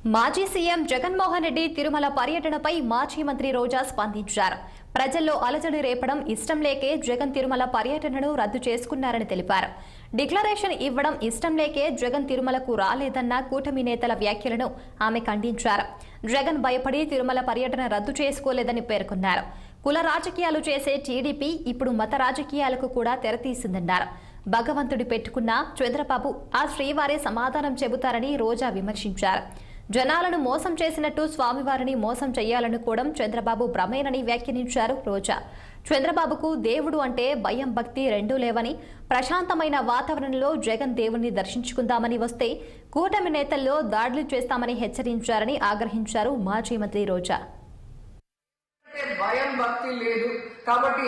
మాజీ సీఎం జగన్మోహన్ రెడ్డి తిరుమల పర్యటనపై మాజీ మంత్రి రోజా స్పందించారు. ప్రజల్లో అలజడి రేపడం ఇష్టం లేకే జగన్ తిరుమల పర్యటనను రద్దు చేసుకున్నారని తెలిపారు. డిక్లరేషన్ ఇవ్వడం ఇష్టం లేకే జగన్ తిరుమలకు రాలేదన్న కూటమి నేతల వ్యాఖ్యలను ఆమె ఖండించారు. జగన్ భయపడి తిరుమల పర్యటన రద్దు చేసుకోలేదని పేర్కొన్నారు. కుల రాజకీయాలు చేసే టీడీపీ ఇప్పుడు మత రాజకీయాలకు కూడా తెరతీసిందన్నారు. భగవంతుడి పెట్టుకున్న చంద్రబాబు ఆ శ్రీవారే సమాధానం చెబుతారని రోజా విమర్శించారు. జనాలను మోసం చేసినట్టు స్వామివారిని మోసం చేయాలనుకోవడం చంద్రబాబు భ్రమేనని వ్యాఖ్యానించారు రోజా. చంద్రబాబుకు దేవుడు అంటే భయం భక్తి రెండూ లేవని, ప్రశాంతమైన వాతావరణంలో జగన్ దేవుణ్ణి దర్శించుకుందామని వస్తే కూటమి నేతల్లో దాడులు చేస్తామని హెచ్చరించారని ఆగ్రహించారు మాజీ మంత్రి రోజా. భయం భక్తి లేదు కాబట్టి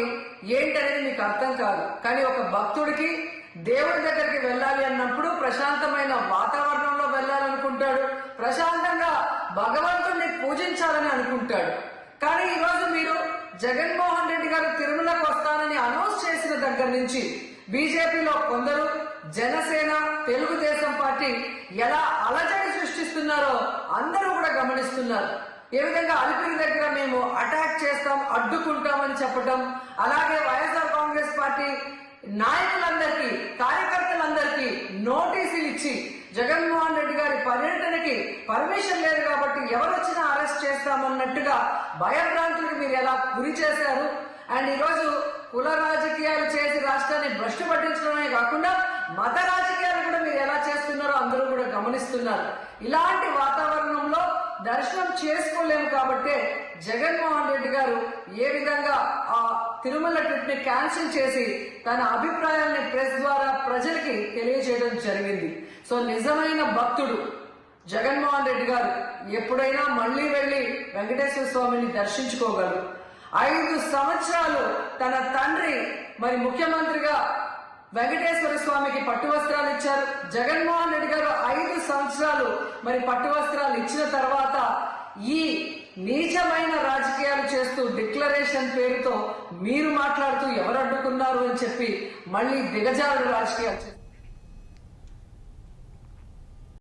ఏంటనేది మీకు అర్థం కాదు. కానీ ఒక భక్తుడికి దేవుడి దగ్గరికి వెళ్ళాలి అన్నప్పుడు ప్రశాంతమైన వాతావరణంలో వెళ్ళాలనుకుంటాడు, ప్రశాంతంగా భగవంతుడిని పూజించాలని అనుకుంటాడు. కానీ ఈరోజు మీరు జగన్మోహన్ రెడ్డి గారు తిరుమలకు వస్తానని అనౌన్స్ చేసిన దగ్గర నుంచి బీజేపీలో కొందరు, జనసేన, తెలుగుదేశం పార్టీ ఎలా అలజడి సృష్టిస్తున్నారో అందరూ కూడా గమనిస్తున్నారు. ఏ విధంగా అలిపిరి దగ్గర మేము అటాక్ చేస్తాం, అడ్డుకుంటామని చెప్పటం, అలాగే వైఎస్ఆర్ కాంగ్రెస్ పార్టీ నాయకులందరికీ, కార్యకర్తలందరికీ నోటీసులు ఇచ్చి జగన్మోహన్ రెడ్డి గారి పర్యటనకి పర్మిషన్ లేదు కాబట్టి ఎవరు వచ్చినా అరెస్ట్ చేస్తామన్నట్టుగా భయభ్రాంతులకు మీరు ఎలా గురి చేశారు. అండ్ ఈరోజు కుల రాజకీయాలు చేసి రాష్ట్రాన్ని భ్రష్టు పట్టించడమే కాకుండా మత రాజకీయాలు కూడా మీరు ఎలా చేస్తున్నారో అందరూ కూడా గమనిస్తున్నారు. ఇలాంటి వాతావరణంలో దర్శనం చేసుకోలేము కాబట్టి జగన్మోహన్ రెడ్డి గారు ఏ విధంగా ఆ తిరుమల ట్రిప్ ని క్యాన్సిల్ చేసి తన అభిప్రాయాన్ని ప్రెస్ ద్వారా ప్రజలకి తెలియజేయడం జరిగింది. సో నిజమైన భక్తుడు జగన్మోహన్ రెడ్డి గారు ఎప్పుడైనా మళ్లీ వెళ్లి వెంకటేశ్వర స్వామిని దర్శించుకోగలరు. 5 సంవత్సరాలు తన తండ్రి మరి ముఖ్యమంత్రిగా వెంకటేశ్వర స్వామికి పట్టు వస్త్రాలు ఇచ్చారు. జగన్మోహన్ రెడ్డి గారు 5 సంవత్సరాలు మరి పట్టు వస్త్రాలు ఇచ్చిన తర్వాత ఈ నీచమైన రాజకీయాలు చేస్తూ డిక్లరేషన్ పేరుతో మీరు మాట్లాడుతూ ఎవరు అడ్డుకున్నారు అని చెప్పి మళ్ళీ దిగజారుడు రాజకీయాలు